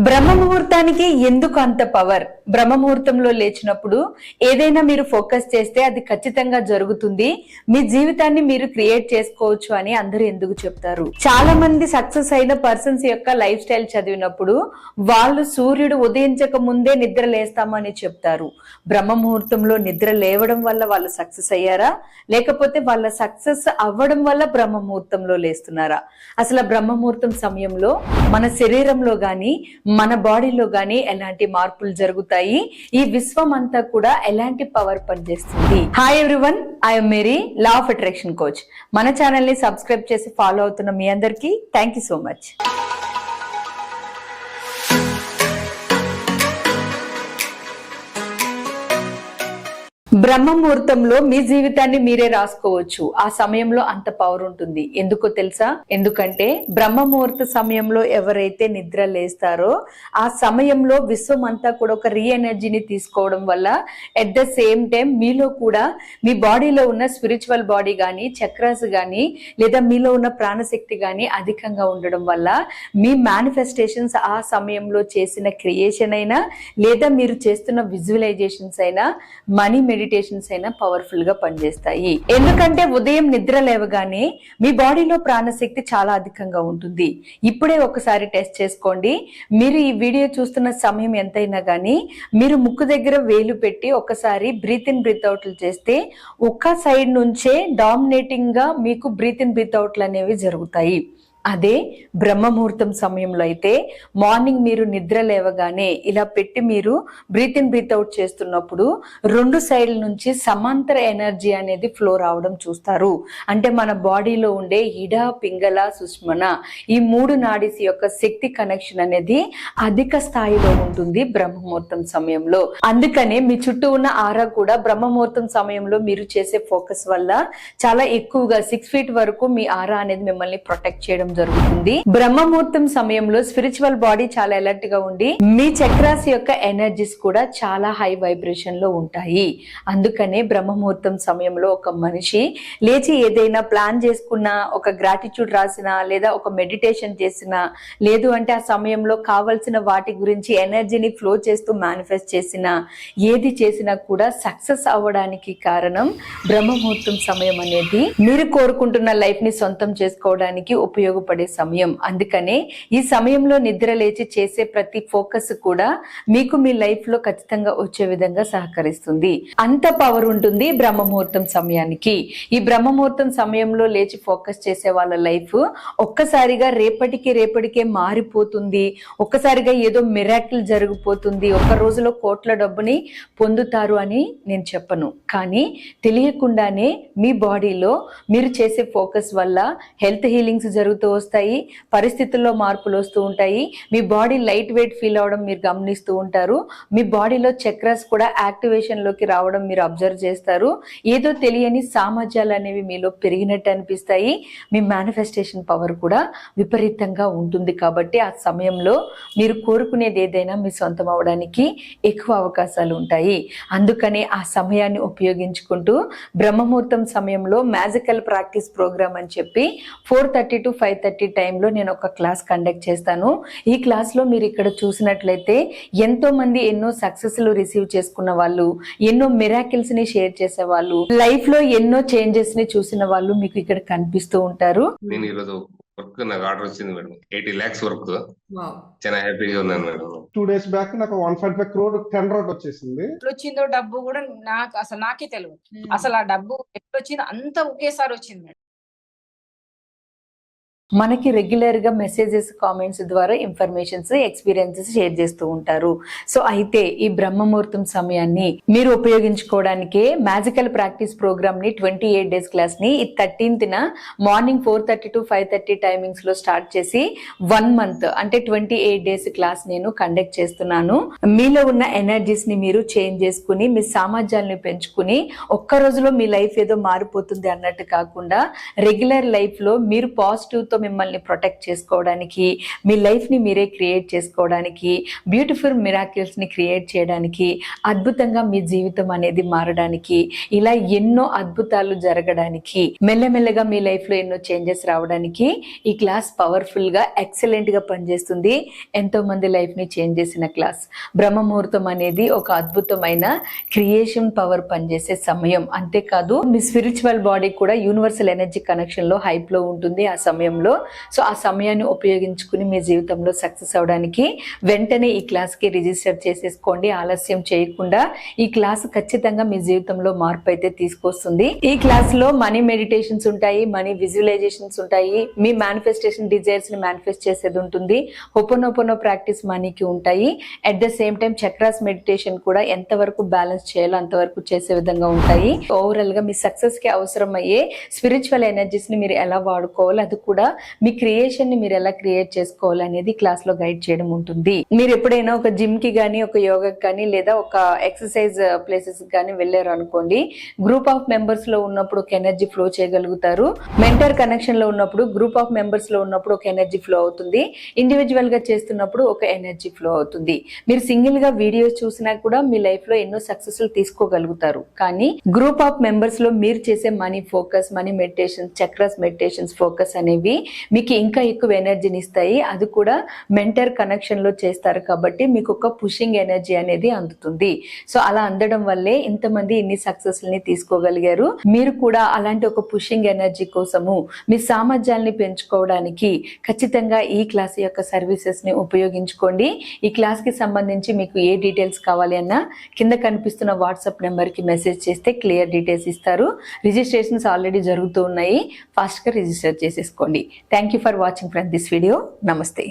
బ్రహ్మ ముహూర్తానికి ఎందుకు అంత పవర్? బ్రహ్మ ముహూర్తంలో లేచినప్పుడు ఏదైనా మీరు ఫోకస్ చేస్తే అది ఖచ్చితంగా జరుగుతుంది, మీ జీవితాన్ని మీరు క్రియేట్ చేసుకోవచ్చు అని అందరూ ఎందుకు చెప్తారు? చాలా మంది సక్సెస్ అయిన పర్సన్స్ యొక్క లైఫ్ స్టైల్ చదివినప్పుడు వాళ్ళు సూర్యుడు ఉదయించక ముందే నిద్ర లేస్తామని చెప్తారు. బ్రహ్మ ముహూర్తంలో నిద్ర లేవడం వల్ల వాళ్ళు సక్సెస్ అయ్యారా, లేకపోతే వాళ్ళ సక్సెస్ అవ్వడం వల్ల బ్రహ్మ ముహూర్తంలో లేస్తున్నారా? అసలు బ్రహ్మ ముహూర్తం సమయంలో మన శరీరంలో గాని మన బాడీలో గానీ ఎలాంటి మార్పులు జరుగుతాయి, ఈ విశ్వం అంతా కూడా ఎలాంటి పవర్ పనిచేస్తుంది? Hi everyone, I'm Mary, law of attraction coach. మన ఛానల్ ని సబ్స్క్రైబ్ చేసి ఫాలో అవుతున్న మీ అందరికీ thank you so much. Brahma ముహూర్తంలో మీ జీవితాన్ని మీరే రాసుకోవచ్చు. ఆ సమయంలో అంత పవర్ ఉంటుంది. ఎందుకో తెలుసా? ఎందుకంటే బ్రహ్మ ముహూర్త సమయంలో ఎవరైతే నిద్ర లేస్తారో ఆ సమయంలో విశ్వం అంతా కూడా ఒక రీ ఎనర్జీని తీసుకోవడం వల్ల ఎట్ ద సేమ్ టైం మీలో కూడా మీ బాడీలో ఉన్న స్పిరిచువల్ బాడీ గానీ, చక్రాస్ గానీ, లేదా మీలో ఉన్న ప్రాణశక్తి గానీ అధికంగా ఉండడం వల్ల మీ మేనిఫెస్టేషన్స్ ఆ సమయంలో చేసిన క్రియేషన్ అయినా, లేదా మీరు చేస్తున్న విజువలైజేషన్స్ అయినా, మనీ మెడిటేషన్స్ అయినా పవర్ఫుల్ గా పనిచేస్తాయి. ఎందుకంటే ఉదయం నిద్ర లేవగానే మీ బాడీలో ప్రాణశక్తి చాలా అధికంగా ఉంటుంది. ఇప్పుడే ఒకసారి టెస్ట్ చేసుకోండి. మీరు ఈ వీడియో చూస్తున్న సమయం ఎంతైనా గానీ మీరు ముక్కు దగ్గర వేలు పెట్టి ఒకసారి బ్రీత్ ఇన్ బ్రీత్ అవుట్లు చేస్తే ఒక్క సైడ్ నుంచే డామినేటింగ్ గా మీకు బ్రీత్ ఇన్ బ్రీత్ అవుట్లు అనేవి జరుగుతాయి. అదే బ్రహ్మ ముహూర్తం సమయంలో అయితే మార్నింగ్ మీరు నిద్ర లేవగానే ఇలా పెట్టి మీరు బ్రీత్ ఇన్ బ్రీత్ అవుట్ చేస్తున్నప్పుడు రెండు సైడ్ల నుంచి సమాంతర ఎనర్జీ అనేది ఫ్లో రావడం చూస్తారు. అంటే మన బాడీలో ఉండే ఇడ, పింగళ, సుష్మన ఈ మూడు నాడీస్ యొక్క శక్తి కనెక్షన్ అనేది అధిక స్థాయిలో ఉంటుంది బ్రహ్మ ముహూర్తం సమయంలో. అందుకనే మీ చుట్టూ ఉన్న ఆరా కూడా బ్రహ్మ ముహూర్తం సమయంలో మీరు చేసే ఫోకస్ వల్ల చాలా ఎక్కువగా 6 feet వరకు మీ ఆరా అనేది మిమ్మల్ని ప్రొటెక్ట్ చేయడం జరుగుతుంది. బ్రహ్మ ముహూర్తం సమయంలో స్పిరిచువల్ బాడీ చాలా అలర్ట్ గా ఉండి మీ చక్రాస్ యొక్క ఎనర్జీస్ కూడా చాలా హై వైబ్రేషన్ లో ఉంటాయి. అందుకనే బ్రహ్మ ముహూర్తం సమయంలో ఒక మనిషి లేచి ఏదైనా ప్లాన్ చేసుకున్నా, ఒక గ్రాటిట్యూడ్ రాసినా, లేదా ఒక మెడిటేషన్ చేసినా, లేదు అంటే ఆ సమయంలో కావలసిన వాటి గురించి ఎనర్జీని ఫ్లో చేస్తూ మేనిఫెస్ట్ చేసినా, ఏది చేసినా కూడా సక్సెస్ అవ్వడానికి కారణం బ్రహ్మ ముహూర్తం సమయం అనేది మీరు కోరుకుంటున్న లైఫ్ ని సొంతం చేసుకోవడానికి ఉపయోగపడే సమయం. అందుకనే ఈ సమయంలో నిద్ర లేచి చేసే ప్రతి ఫోకస్ కూడా మీకు మీ లైఫ్ లో ఖచ్చితంగా వచ్చే విధంగా సహకరిస్తుంది. అంత పవర్ ఉంటుంది బ్రహ్మ ముహూర్తం సమయానికి. ఈ బ్రహ్మ ముహూర్తం సమయంలో లేచి ఫోకస్ చేసే వాళ్ళ లైఫ్ ఒక్కసారిగా రేపటికే మారిపోతుంది. ఒక్కసారిగా ఏదో మిరాకిల్ జరిగిపోతుంది, ఒక్క రోజులో కోట్ల డబ్బుని పొందుతారు అని నేను చెప్పను. కానీ తెలియకుండానే మీ బాడీలో మీరు చేసే ఫోకస్ వల్ల హెల్త్ హీలింగ్స్ జరుగుతూ వస్తాయి, పరిస్థితుల్లో మార్పులు వస్తూ ఉంటాయి, మీ బాడీ లైట్ వెయిట్ ఫీల్ అవడం మీరు గమనిస్తూ ఉంటారు, మీ బాడీలో చక్రాస్ కూడా యాక్టివేషన్ లోకి రావడం మీరు అబ్జర్వ్ చేస్తారు. ఏదో తెలియని సామర్థ్యాలు అనేవి మీలో పెరిగినట్టు అనిపిస్తాయి. మీ మేనిఫెస్టేషన్ పవర్ కూడా విపరీతంగా ఉంటుంది. కాబట్టి ఆ సమయంలో మీరు కోరుకునేది ఏదైనా మీ సొంతం అవడానికి ఎక్కువ అవకాశాలు ఉంటాయి. అందుకనే ఆ సమయాన్ని ఉపయోగించుకుంటూ బ్రహ్మముహూర్తం సమయంలో మ్యాజికల్ ప్రాక్టీస్ ప్రోగ్రామ్ అని చెప్పి 4:30 to 5:30 టైంలో నేను ఒక క్లాస్ కండక్ట్ చేస్తాను. ఈ క్లాస్లో మీరు ఇక్కడ చూసినట్లయితే ఎంతో మంది ఎన్నో సక్సెస్లు రిసీవ్ చేసుకున్న వాళ్ళు, ఎన్నో మిరాకిల్స్ ని షేర్ చేసే వాళ్ళు, లైఫ్ లో ఎన్నో చేంజెస్ ని చూసిన వాళ్ళు మీకు ఇక్కడ కనిపిస్తూ ఉంటారు. నేను ఈరోజు వర్క్ నాకు ఆర్డర్ వచ్చింది మేడం, 80 lakhs వర్క్. చాలా హ్యాపీగా ఉన్నాను మేడం. 2 days బ్యాక్ నాకు 1.5 crore టెండర్ వచ్చేసింది. వచ్చిందో డబ్బు కూడా నాకే తెలియదు. అసలు ఆ డబ్బు ఎప్పుడు వచ్చిందో అంత ఒకేసారి వచ్చింది మేడం. మనకి రెగ్యులర్ గా మెసేజెస్, కామెంట్స్ ద్వారా ఇన్ఫర్మేషన్స్, ఎక్స్పీరియన్సెస్ షేర్ చేస్తూ ఉంటారు. సో అయితే ఈ బ్రహ్మముహూర్తం సమయాన్ని మీరు ఉపయోగించుకోవడానికే మ్యాజికల్ ప్రాక్టీస్ ప్రోగ్రామ్ ని 28 days క్లాస్ ని 13th మార్నింగ్ 4:30 to 5:30 టైమింగ్స్ లో స్టార్ట్ చేసి 1 month అంటే 28 days క్లాస్ నేను కండక్ట్ చేస్తున్నాను. మీలో ఉన్న ఎనర్జీస్ ని మీరు చేంజ్ చేసుకుని మీ సామర్థ్యాలను పెంచుకుని ఒక్క రోజులో మీ లైఫ్ ఏదో మారిపోతుంది అన్నట్టు కాకుండా రెగ్యులర్ లైఫ్ లో మీరు పాజిటివ్ తో మిమ్మల్ని ప్రొటెక్ట్ చేసుకోవడానికి, మీ లైఫ్ని మీరే క్రియేట్ చేసుకోవడానికి, బ్యూటిఫుల్ మిరాకిల్స్ ని క్రియేట్ చేయడానికి, అద్భుతంగా మీ జీవితం అనేది మారడానికి, ఇలా ఎన్నో అద్భుతాలు జరగడానికి, మెల్లమెల్లగా మీ లైఫ్ లో ఎన్నో చేంజెస్ రావడానికి ఈ క్లాస్ పవర్ఫుల్ గా ఎక్సలెంట్ గా పనిచేస్తుంది. ఎంతో మంది లైఫ్ ని చేంజ్ చేసిన క్లాస్. బ్రహ్మ ముహూర్తం అనేది ఒక అద్భుతమైన క్రియేషన్ పవర్ పనిచేసే సమయం. అంతేకాదు మీ స్పిరిచువల్ బాడీ కూడా యూనివర్సల్ ఎనర్జీ కనెక్షన్ లో హైప్ లో ఉంటుంది ఆ సమయంలో. సో ఆ సమయాన్ని ఉపయోగించుకుని మీ జీవితంలో సక్సెస్ అవడానికి వెంటనే ఈ క్లాస్ కి రిజిస్టర్ చేసేసుకోండి. ఆలస్యం చేయకుండా ఈ క్లాస్ ఖచ్చితంగా మీ జీవితంలో మార్పు అయితే తీసుకొస్తుంది. ఈ క్లాస్ లో మనీ మెడిటేషన్స్ ఉంటాయి, మనీ విజువలైజేషన్స్ ఉంటాయి, మీ మేనిఫెస్టేషన్ డిజైర్స్ ని మేనిఫెస్ట్ చేసేది ఉంటుంది, హోపోనోపోనో ప్రాక్టీస్ మనీకి ఉంటాయి. At the same time chakras meditation కూడా ఎంతవరకు బ్యాలెన్స్ చేయాలో అంతవరకు చేసే విధంగా ఉంటాయి. ఓవరాల్ గా మీ సక్సెస్ కి అవసరమయ్యే స్పిరిచువల్ ఎనర్జీస్ ని మీరు ఎలా వాడుకోవాలి, అది కూడా మీ క్రియేషన్ ని మీరు ఎలా క్రియేట్ చేసుకోవాలి అనేది క్లాస్ లో గైడ్ చేయడం ఉంటుంది. మీరు ఎప్పుడైనా ఒక జిమ్ కి గానీ, ఒక యోగా కానీ, లేదా ఒక ఎక్సర్సైజ్ ప్లేసెస్ కానీ వెళ్ళారు అనుకోండి, గ్రూప్ ఆఫ్ మెంబర్స్ లో ఉన్నప్పుడు ఒక ఎనర్జీ ఫ్లో చేయగలుగుతారు. మెంటర్ కనెక్షన్ లో ఉన్నప్పుడు, గ్రూప్ ఆఫ్ మెంబర్స్ లో ఉన్నప్పుడు ఒక ఎనర్జీ ఫ్లో అవుతుంది. ఇండివిజువల్ గా చేస్తున్నప్పుడు ఒక ఎనర్జీ ఫ్లో అవుతుంది. మీరు సింగిల్ గా వీడియోస్ చూసినా కూడా మీ లైఫ్ లో ఎన్నో సక్సెస్ తీసుకోగలుగుతారు. కానీ గ్రూప్ ఆఫ్ మెంబర్స్ లో మీరు చేసే money focus, money meditation, chakras meditations focus అనేవి మీకు ఇంకా ఎక్కువ ఎనర్జీని ఇస్తాయి. అది కూడా మెంటర్ కనెక్షన్ లో చేస్తారు కాబట్టి మీకు ఒక పుషింగ్ ఎనర్జీ అనేది అందుతుంది. సో అలా అందడం వల్లే ఇంతమంది ఇన్ని సక్సెస్ ని తీసుకోగలిగారు. మీరు కూడా అలాంటి ఒక పుషింగ్ ఎనర్జీ కోసము మీ సామర్థ్యాన్ని పెంచుకోవడానికి ఖచ్చితంగా ఈ క్లాస్ యొక్క సర్వీసెస్ ని ఉపయోగించుకోండి. ఈ క్లాస్ కి సంబంధించి మీకు ఏ డీటెయిల్స్ కావాలి అన్నా కింద కనిపిస్తున్న వాట్సాప్ నెంబర్ కి మెసేజ్ చేస్తే క్లియర్ డీటెయిల్స్ ఇస్తారు. రిజిస్ట్రేషన్స్ ఆల్రెడీ జరుగుతూ ఉన్నాయి. ఫాస్ట్ గా రిజిస్టర్ చేసేసుకోండి. Thank you for watching friends this video. నమస్తే.